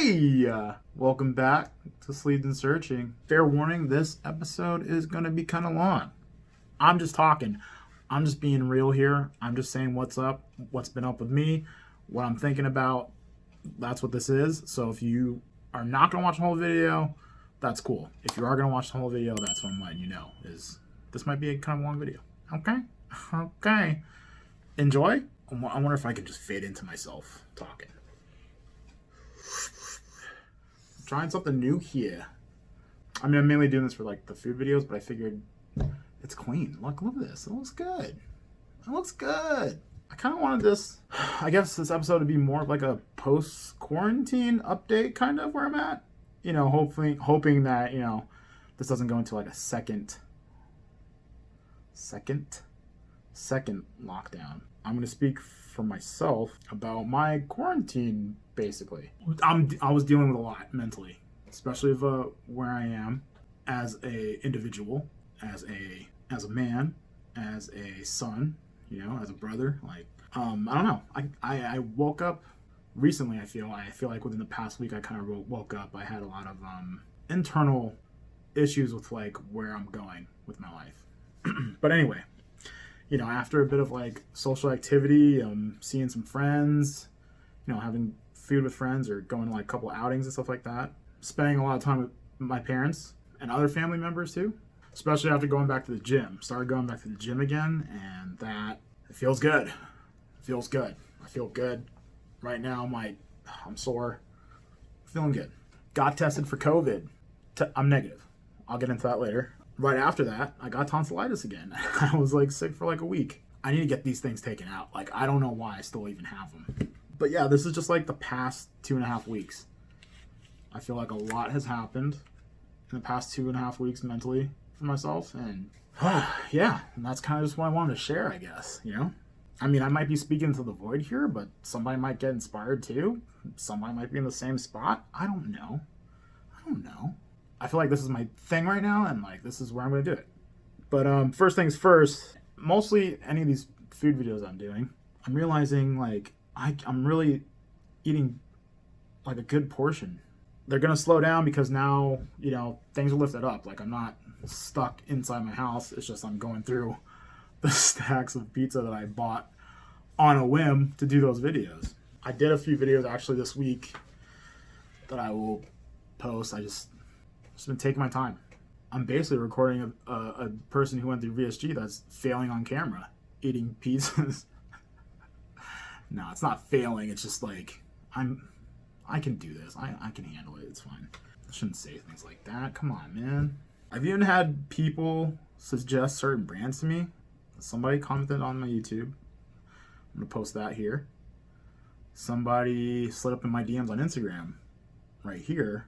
Hey, welcome back to Sleeved and Searching. Fair warning, this episode is going to be kind of long. I'm just talking. I'm just being real here. I'm just saying what's up, what's been up with me, what I'm thinking about. That's what this is. So if you are not going to watch the whole video, that's cool. If you are going to watch the whole video, that's what I'm letting you know. This might be a kind of long video. Okay. Enjoy. I wonder if I can just fade into myself talking. Trying something new here. I mean, I'm mainly doing this for like the food videos, but I figured it's clean. Look at this. It looks good. I kind of wanted this, I guess this episode to be more of like a post-quarantine update, kind of where I'm at. You know, hoping that, you know, this doesn't go into like a second lockdown. I'm going to speak for myself about my quarantine, basically. I was dealing with a lot mentally, especially of where I am as a individual, as a man, as a son, you know, as a brother. Like, I don't know. I woke up recently. I feel like within the past week, I kind of woke up. I had a lot of internal issues with like where I'm going with my life. But anyway, you know, after a bit of like social activity, seeing some friends, you know, having food with friends or going to like a couple outings and stuff like that, spending a lot of time with my parents and other family members too, especially after going back to the gym. Started going back to the gym again, and it feels good. I feel good. Right now, I'm sore. Feeling good. Got tested for COVID. I'm negative. I'll get into that later. Right after that, I got tonsillitis again. I was like sick for like a week. I need to get these things taken out. Like, I don't know why I still even have them. But yeah, this is just like the past 2.5 weeks. I feel like a lot has happened in the past 2.5 weeks mentally for myself. And yeah, and that's kind of just what I wanted to share, I guess, you know? I mean, I might be speaking to the void here, but somebody might get inspired too. Somebody might be in the same spot. I don't know. I feel like this is my thing right now, and like this is where I'm going to do it. But first things first, mostly any of these food videos I'm doing, I'm realizing like I'm really eating like a good portion. They're going to slow down because now, you know, things are lifted up. Like I'm not stuck inside my house. It's just I'm going through the stacks of pizza that I bought on a whim to do those videos. I did a few videos actually this week that I will post. I just been taking my time. I'm basically recording a person who went through VSG that's failing on camera, eating pizzas. No, it's not failing. It's just like, I can do this. I can handle it. It's fine. I shouldn't say things like that. Come on, man. I've even had people suggest certain brands to me. Somebody commented on my YouTube. I'm going to post that here. Somebody slid up in my DMs on Instagram right here.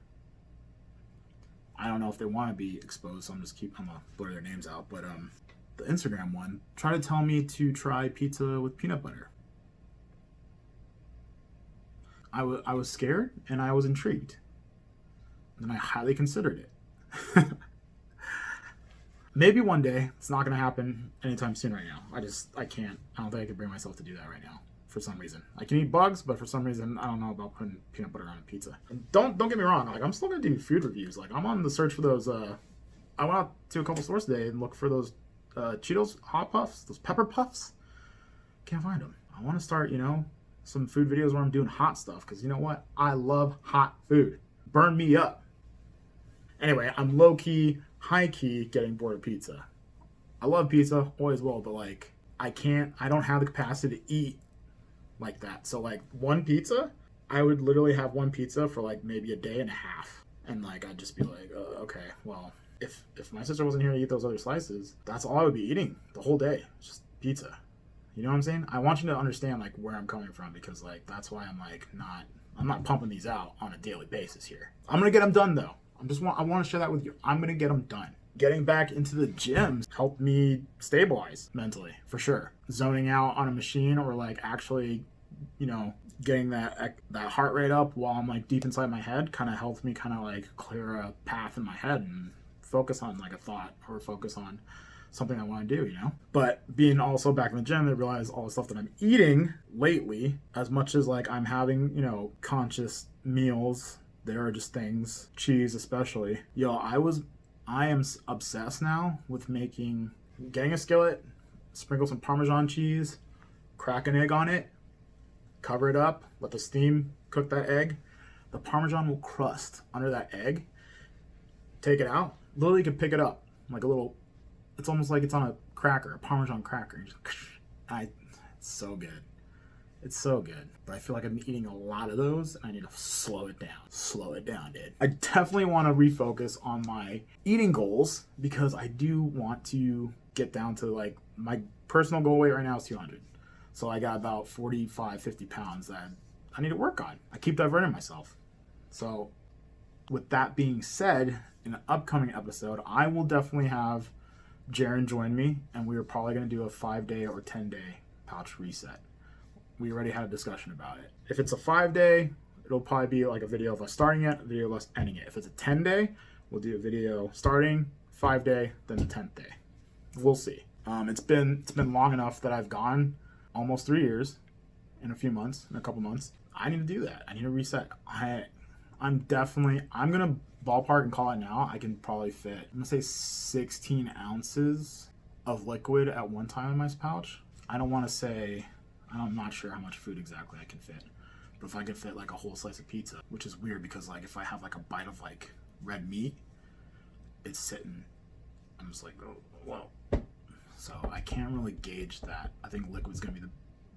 I don't know if they want to be exposed, so I'm going to blur their names out. But the Instagram one tried to tell me to try pizza with peanut butter. I was scared and I was intrigued. And I highly considered it. Maybe one day. It's not going to happen anytime soon right now. I can't. I don't think I can bring myself to do that right now. For some reason, I can eat bugs, but for some reason, I don't know about putting peanut butter on a pizza. And don't get me wrong, like I'm still gonna do food reviews. Like I'm on the search for those. I went out to a couple stores today and looked for those Cheetos hot puffs, those pepper puffs. Can't find them. I want to start, you know, some food videos where I'm doing hot stuff because you know what? I love hot food. Burn me up. Anyway, I'm low key, high key getting bored of pizza. I love pizza, always will, but like I don't have the capacity to eat like that. So like one pizza, I would literally have one pizza for like maybe a day and a half. And like I'd just be like, okay, well, if my sister wasn't here to eat those other slices, that's all I would be eating the whole day. Just pizza. You know what I'm saying? I want you to understand like where I'm coming from because like that's why I'm like I'm not pumping these out on a daily basis here. I'm gonna get them done though. I want to share that with you. I'm gonna get them done. Getting back into the gym helped me stabilize mentally, for sure. Zoning out on a machine or like actually, you know, getting that heart rate up while I'm like deep inside my head kind of helped me kind of like clear a path in my head and focus on like a thought or focus on something I want to do, you know? But being also back in the gym, I realized all the stuff that I'm eating lately, as much as like I'm having, you know, conscious meals There are just things, cheese especially. Yo, I am obsessed now with getting a skillet, sprinkle some Parmesan cheese, crack an egg on it, cover it up, let the steam cook that egg. The Parmesan will crust under that egg. Take it out. Literally, you can pick it up like a little. It's almost like it's on a cracker, a Parmesan cracker. It's so good. It's so good. But I feel like I'm eating a lot of those, and I need to slow it down. Slow it down, dude. I definitely want to refocus on my eating goals because I do want to get down to like my personal goal weight right now is 200. So I got about 45, 50 pounds that I need to work on. I keep diverting myself. So with that being said, in an upcoming episode, I will definitely have Jaren join me, and we are probably going to do a 5-day or 10-day pouch reset. We already had a discussion about it. If it's a 5-day, it'll probably be like a video of us starting it, a video of us ending it. If it's a 10-day, we'll do a video starting, 5-day, then the 10th day. We'll see. It's been long enough that I've gone almost 3 years in a couple months. I need to do that. I need to reset. I'm gonna ballpark and call it now. I can probably fit, I'm gonna say 16 ounces of liquid at one time in my pouch. I'm not sure how much food exactly I can fit, but if I could fit like a whole slice of pizza, which is weird because like if I have like a bite of like red meat, it's sitting, I'm just like, oh, whoa. So I can't really gauge that. I think liquid's gonna be the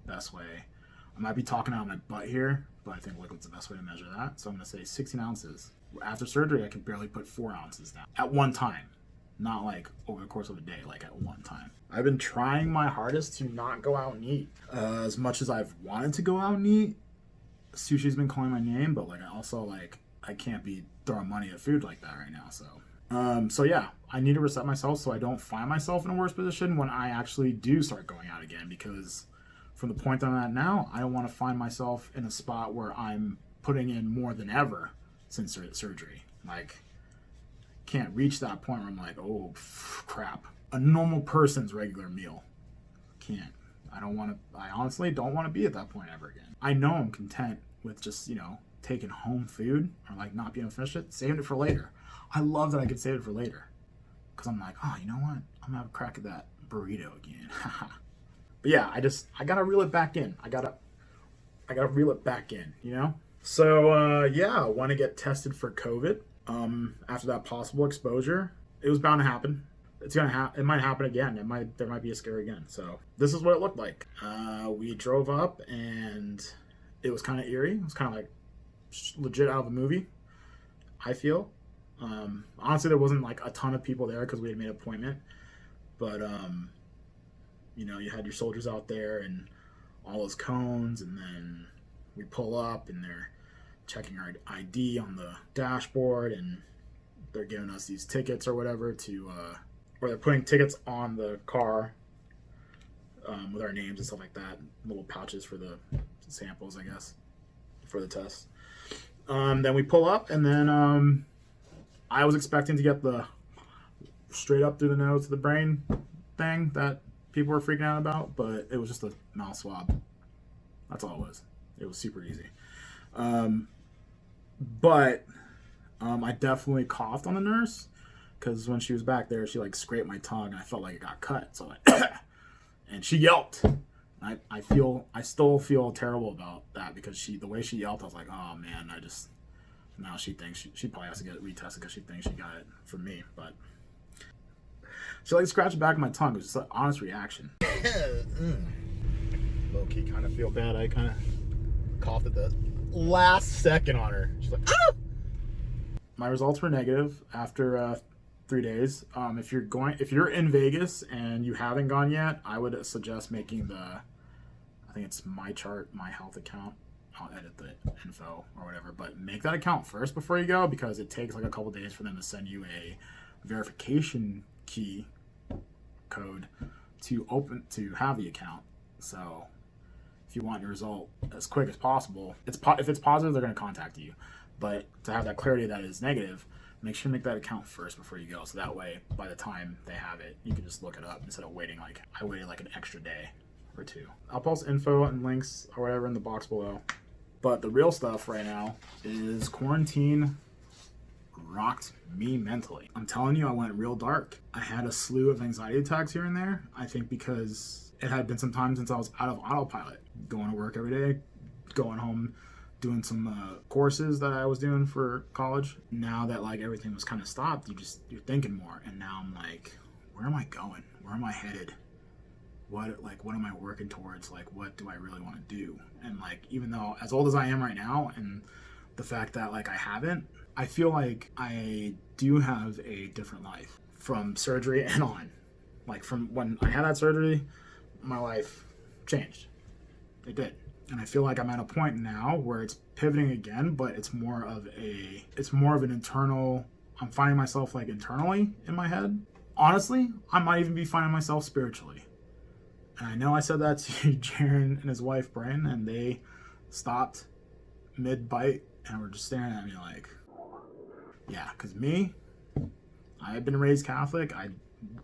best way. I might be talking out of my butt here, but I think liquid's the best way to measure that. So I'm gonna say 16 ounces. After surgery, I can barely put 4 ounces down at one time. Not like over the course of a day, like at one time. I've been trying my hardest to not go out and eat. As much as I've wanted to go out and eat, sushi's been calling my name, but like I can't be throwing money at food like that right now. So yeah, I need to reset myself so I don't find myself in a worse position when I actually do start going out again, because from the point that I'm at now, I don't want to find myself in a spot where I'm putting in more than ever since surgery. Like, can't reach that point where I'm like, oh, crap. A normal person's regular meal. Can't. I honestly don't want to be at that point ever again. I know I'm content with just, taking home food or like not being able to finish it, saving it for later. I love that I can save it for later. Because I'm like, oh, you know what? I'm going to have a crack at that burrito again. But yeah, I gotta reel it back in. I gotta reel it back in, So yeah, I want to get tested for COVID. After that possible exposure, it was bound to happen. It might happen again. There might be a scare again. So this is what it looked like. We drove up and it was kind of eerie. It was kind of like legit out of a movie, I feel. Honestly, there wasn't like a ton of people there because we had made an appointment, but you had your soldiers out there and all those cones, and then we pull up and they're checking our ID on the dashboard, and they're giving us these tickets or whatever or they're putting tickets on the car with our names and stuff like that, little pouches for the samples, I guess, for the test. Then we pull up, and then I was expecting to get the straight up through the nose to the brain thing that people were freaking out about, but it was just a mouth swab. That's all it was. It was super easy. But I definitely coughed on the nurse because when she was back there, she like scraped my tongue and I felt like it got cut. So and she yelped. I still feel terrible about that because the way she yelped, I was like, oh man, now she thinks she probably has to get it retested because she thinks she got it from me, but she like scratched the back of my tongue. It was just an honest reaction. Low key kind of feel bad. I kind of coughed at the last second on her. She's like, ah! My results were negative after 3 days. If you're in Vegas and you haven't gone yet, I would suggest making I think it's My Chart, My Health account. I'll edit the info or whatever, but make that account first before you go because it takes like a couple days for them to send you a verification key code to have the account. So if you want your result as quick as possible, if it's positive, they're going to contact you. But to have that clarity that is negative, make sure to make that account first before you go. So that way, by the time they have it, you can just look it up instead of waiting. Like I waited like an extra day or two. I'll post info and links or whatever in the box below. But the real stuff right now is quarantine rocked me mentally. I'm telling you, I went real dark. I had a slew of anxiety attacks here and there. I think because it had been some time since I was out of autopilot, going to work every day, going home, doing some courses that I was doing for college. Now that like everything was kind of stopped, you're thinking more. And now I'm like, where am I going? Where am I headed? What am I working towards? Like, what do I really want to do? And like, even though as old as I am right now, and the fact that like I feel like I do have a different life from surgery and on. Like from when I had that surgery, my life changed. It did. And I feel like I'm at a point now where it's pivoting again, but it's more of an internal, I'm finding myself like internally in my head. Honestly, I might even be finding myself spiritually. And I know I said that to Jaron and his wife, Brian, and they stopped mid-bite and were just staring at me like, yeah, because me, I had been raised Catholic. I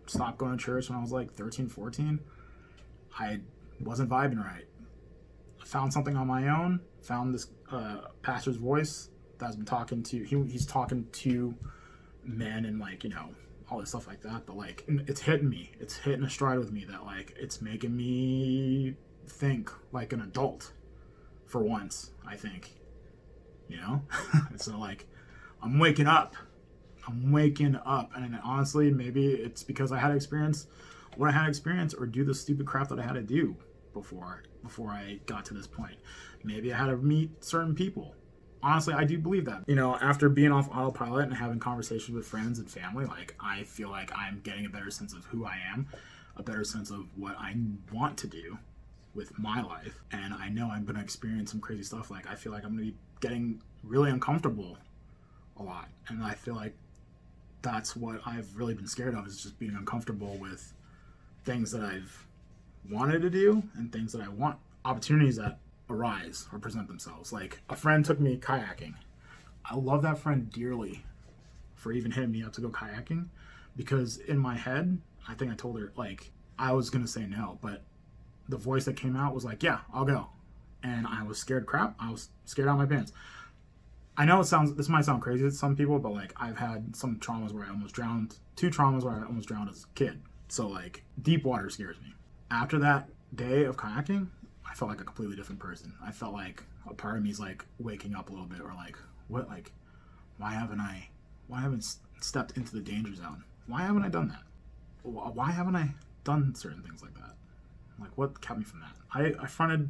stopped going to church when I was like 13, 14. I wasn't vibing right. I found something on my own, found this pastor's voice that's been talking to, he's talking to men and like, all this stuff like that, but like it's hitting a stride with me that like it's making me think like an adult for once, I think, so like I'm waking up and honestly maybe it's because I had experience what I had experience or do the stupid crap that I had to do before I got to this point. Maybe I had to meet certain people. Honestly, I do believe that. After being off autopilot and having conversations with friends and family, like, I feel like I'm getting a better sense of who I am, a better sense of what I want to do with my life. And I know I'm going to experience some crazy stuff. Like, I feel like I'm going to be getting really uncomfortable a lot. And I feel like that's what I've really been scared of, is just being uncomfortable with things that I've wanted to do and things that I want, opportunities that arise or present themselves. Like, a friend took me kayaking. I love that friend dearly for even hitting me up to go kayaking, because in my head, I think I told her, like, I was gonna say no, but the voice that came out was like, yeah, I'll go. And I was scared crap. I was scared out of my pants. I know this might sound crazy to some people, but like, I've had some traumas where I almost drowned, 2 traumas where I almost drowned as a kid. So like, deep water scares me. After that day of kayaking, I felt like a completely different person. I felt like a part of me is like waking up a little bit, or like, what, like, why haven't stepped into the danger zone? Why haven't I done that? Why haven't I done certain things like that? Like, what kept me from that? I fronted,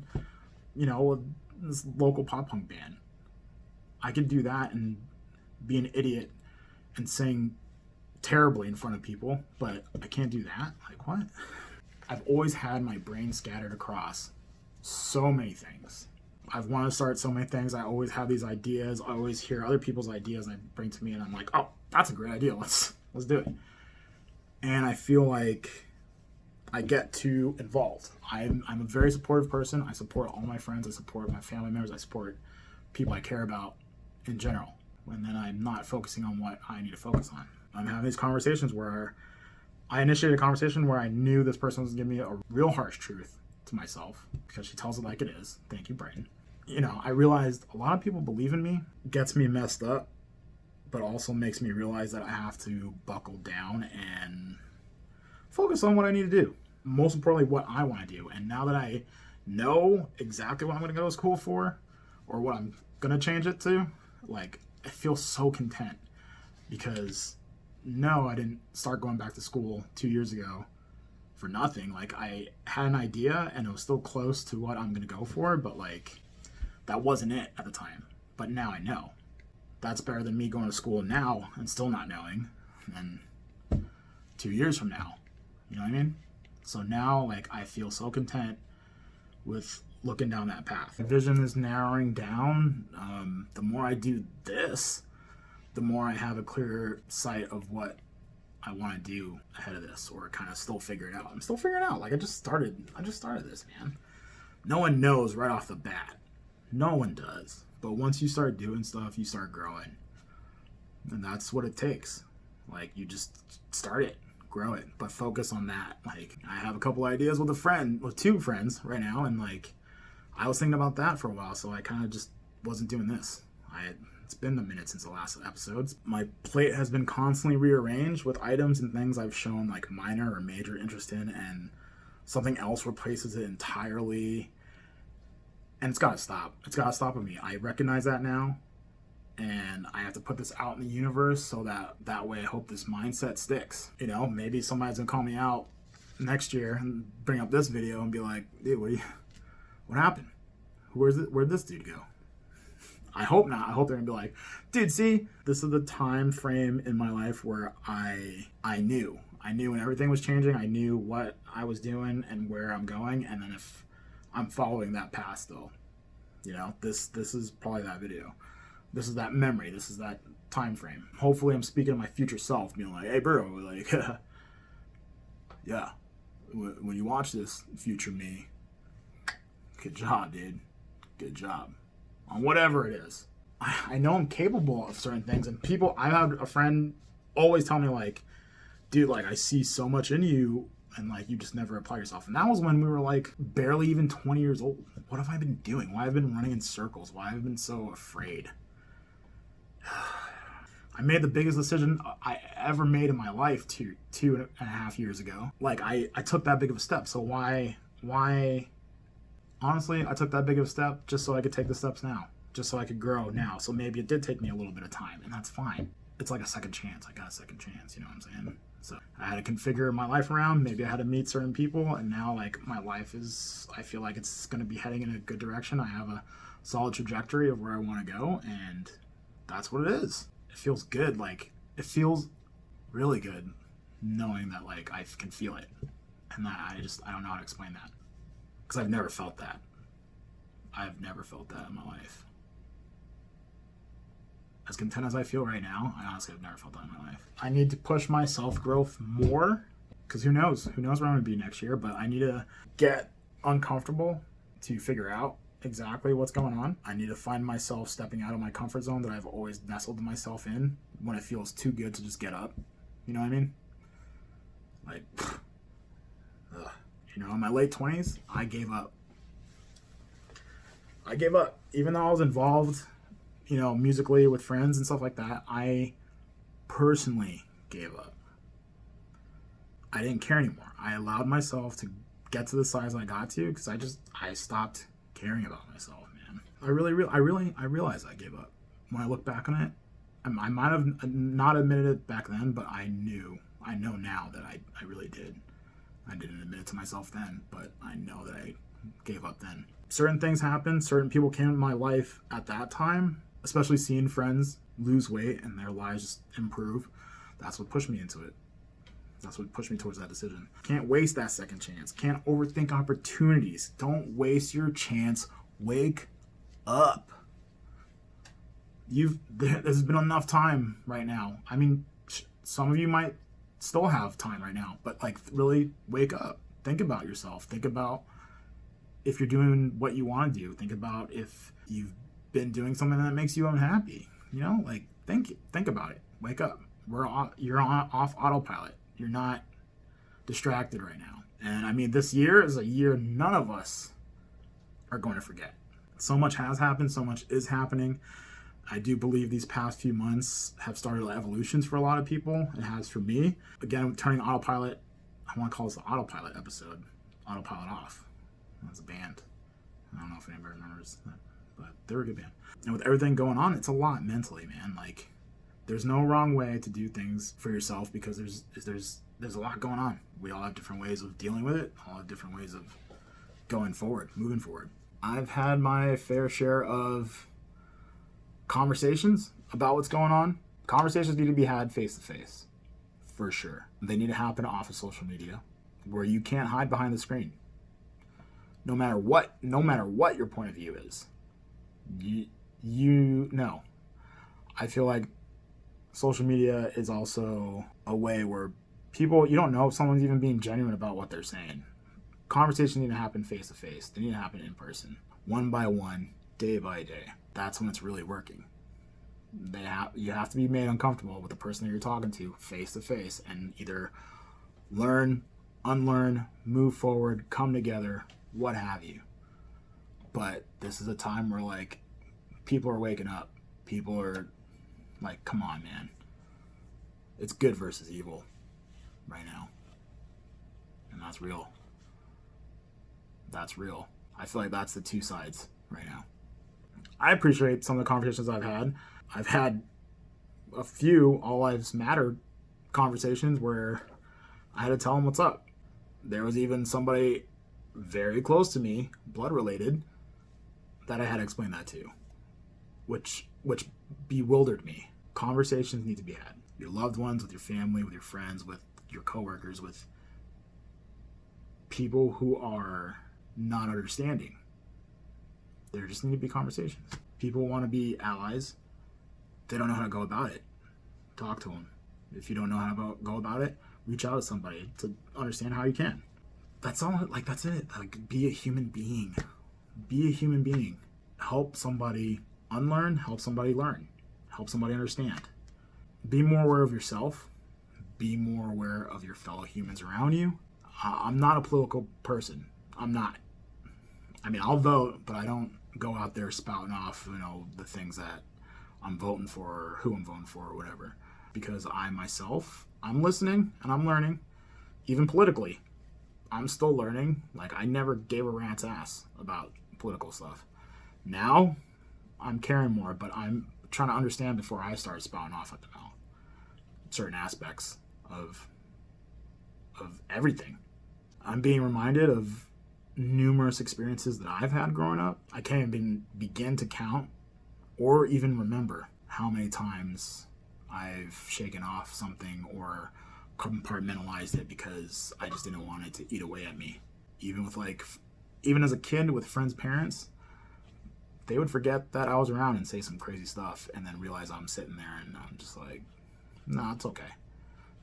this local pop punk band. I could do that and be an idiot and sing terribly in front of people, but I can't do that. Like, what? I've always had my brain scattered across so many things. I've wanted to start so many things. I always have these ideas. I always hear other people's ideas and they bring to me, and I'm like, oh, that's a great idea. Let's do it. And I feel like I get too involved. I'm a very supportive person. I support all my friends. I support my family members. I support people I care about in general. And then I'm not focusing on what I need to focus on. I'm having these conversations where I initiated a conversation where I knew this person was giving me a real harsh truth to myself, because she tells it like it is. Thank you, Brian. I realized a lot of people believe in me, gets me messed up, but also makes me realize that I have to buckle down and focus on what I need to do. Most importantly, what I want to do. And now that I know exactly what I'm going to go to school for, or what I'm going to change it to, like, I feel so content, because no, I didn't start going back to school 2 years ago for nothing. Like, I had an idea and it was still close to what I'm going to go for, but like, that wasn't it at the time. But now I know. That's better than me going to school now and still not knowing, and 2 years from now. You know what I mean? So now, like, I feel so content with looking down that path. The vision is narrowing down. The more I do this, the more I have a clearer sight of what I want to do ahead of this, or kind of still figure it out. I'm still figuring it out. Like, I just started this, man. No one knows right off the bat. No one does. But once you start doing stuff, you start growing. And that's what it takes. Like, you just start it, grow it, but focus on that. Like, I have a couple ideas with 2 friends right now, and like, I was thinking about that for a while, so I kind of just wasn't doing this. It's been a minute since the last episodes. My plate has been constantly rearranged with items and things I've shown like minor or major interest in, and something else replaces it entirely. And it's gotta stop. It's gotta stop with me. I recognize that now, and I have to put this out in the universe so that way I hope this mindset sticks. You know, maybe somebody's gonna call me out next year and bring up this video and be like, dude, what happened? Where'd this dude go? I hope not. I hope they're gonna be like, dude, see, this is the time frame in my life where I knew when everything was changing. I knew what I was doing and where I'm going, and then if I'm following that path still, you know, this is probably that video. This is that memory. This is that time frame. Hopefully, I'm speaking to my future self, being like, hey, bro, like, yeah, when you watch this, future me, good job, dude. Good job. On whatever it is. I know I'm capable of certain things, and I had a friend always tell me like, dude, like I see so much in you, and like you just never apply yourself. And that was when we were like barely even 20 years old. What have I been doing? Why have I been running in circles? Why have I been so afraid? I made the biggest decision I ever made in my life two and a half years ago. Like I took that big of a step. So why honestly, I took that big of a step just so I could take the steps now, just so I could grow now. So maybe it did take me a little bit of time, and that's fine. It's like a second chance. I got a second chance, you know what I'm saying? So I had to configure my life around. Maybe I had to meet certain people, and now like my life I feel like it's going to be heading in a good direction. I have a solid trajectory of where I want to go, and that's what it is. It feels good. Like it feels really good knowing that like I can feel it, and that I don't know how to explain that. Because I've never felt that. I've never felt that in my life. As content as I feel right now, I honestly have never felt that in my life. I need to push my self-growth more, because who knows? Who knows where I'm going to be next year, but I need to get uncomfortable to figure out exactly what's going on. I need to find myself stepping out of my comfort zone that I've always nestled myself in when it feels too good to just get up. You know what I mean? Like, ugh. You know, in my late 20s, I gave up. Even though I was involved, you know, musically with friends and stuff like that, I personally gave up. I didn't care anymore. I allowed myself to get to the size I got to because I stopped caring about myself, man. I realized I gave up. When I look back on it, I might have not admitted it back then, but I know now that I really did. I didn't admit it to myself then, but I know that I gave up then. Certain things happened. Certain people came into my life at that time, especially seeing friends lose weight and their lives just improve. That's what pushed me into it. That's what pushed me towards that decision. Can't waste that second chance. Can't overthink opportunities. Don't waste your chance. Wake up. There's been enough time right now. I mean, some of you might still have time right now, but like really wake up. Think about yourself. Think about if you're doing what you want to do. Think about if you've been doing something that makes you unhappy. You know, like think about it. Wake up. You're off autopilot. You're not distracted right now. And I mean, this year is a year none of us are going to forget. So much has happened. So much is happening. I do believe these past few months have started evolutions for a lot of people. It has for me. Again, turning autopilot, I want to call this the autopilot episode. Autopilot Off. That's a band. I don't know if anybody remembers that, but they were a good band. And with everything going on, it's a lot mentally, man. Like, there's no wrong way to do things for yourself because there's a lot going on. We all have different ways of dealing with it. All have different ways of going forward, moving forward. I've had my fair share of conversations about what's going on. Conversations need to be had face to face, for sure. They need to happen off of social media, where you can't hide behind the screen. No matter what your point of view is, you know. I feel like social media is also a way where you don't know if someone's even being genuine about what they're saying. Conversations need to happen face to face. They need to happen in person, one by one, day by day. That's when it's really working. You have to be made uncomfortable with the person that you're talking to face, and either learn, unlearn, move forward, come together, what have you. But this is a time where, like, people are waking up. People are like, come on, man. It's good versus evil right now. And that's real. That's real. I feel like that's the two sides right now. I appreciate some of the conversations I've had. I've had a few All Lives Matter conversations where I had to tell them what's up. There was even somebody very close to me, blood related, that I had to explain that to, which bewildered me. Conversations need to be had. Your loved ones, with your family, with your friends, with your coworkers, with people who are not understanding. There just need to be conversations. People want to be allies. They don't know how to go about it. Talk to them. If you don't know how to go about it, reach out to somebody to understand how you can. That's all. Like, that's it. Like, be a human being. Be a human being. Help somebody unlearn. Help somebody learn. Help somebody understand. Be more aware of yourself. Be more aware of your fellow humans around you. I'm not a political person. I'm not. I mean, I'll vote, but I don't go out there spouting off, the things that I'm voting for or who I'm voting for or whatever. Because I'm listening and I'm learning, even politically. I'm still learning. Like, I never gave a rat's ass about political stuff. Now, I'm caring more, but I'm trying to understand before I start spouting off at the mouth certain aspects of everything. I'm being reminded of numerous experiences that I've had growing up. I can't even begin to count or even remember how many times I've shaken off something or compartmentalized it because I just didn't want it to eat away at me. Even as a kid with friends' parents, they would forget that I was around and say some crazy stuff and then realize I'm sitting there and I'm just like, no, it's okay.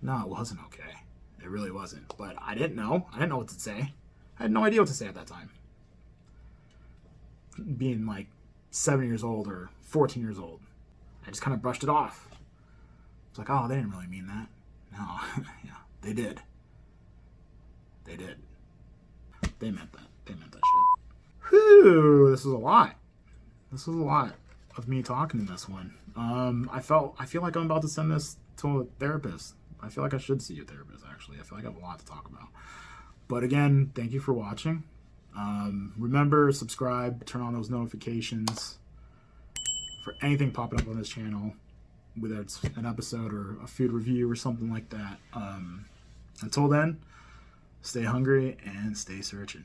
No, it wasn't okay. It really wasn't. But I didn't know. I didn't know what to say. I had no idea what to say at that time. Being like 7 years old or 14 years old, I just kind of brushed it off. It's like, oh, they didn't really mean that. No, yeah, they did. They did. They meant that. They meant that shit. Whew, this was a lot. This was a lot of me talking in this one. I feel like I'm about to send this to a therapist. I feel like I should see a therapist, actually. I feel like I have a lot to talk about. But again, thank you for watching. Remember, subscribe, turn on those notifications for anything popping up on this channel, whether it's an episode or a food review or something like that. Until then, stay hungry and stay searching.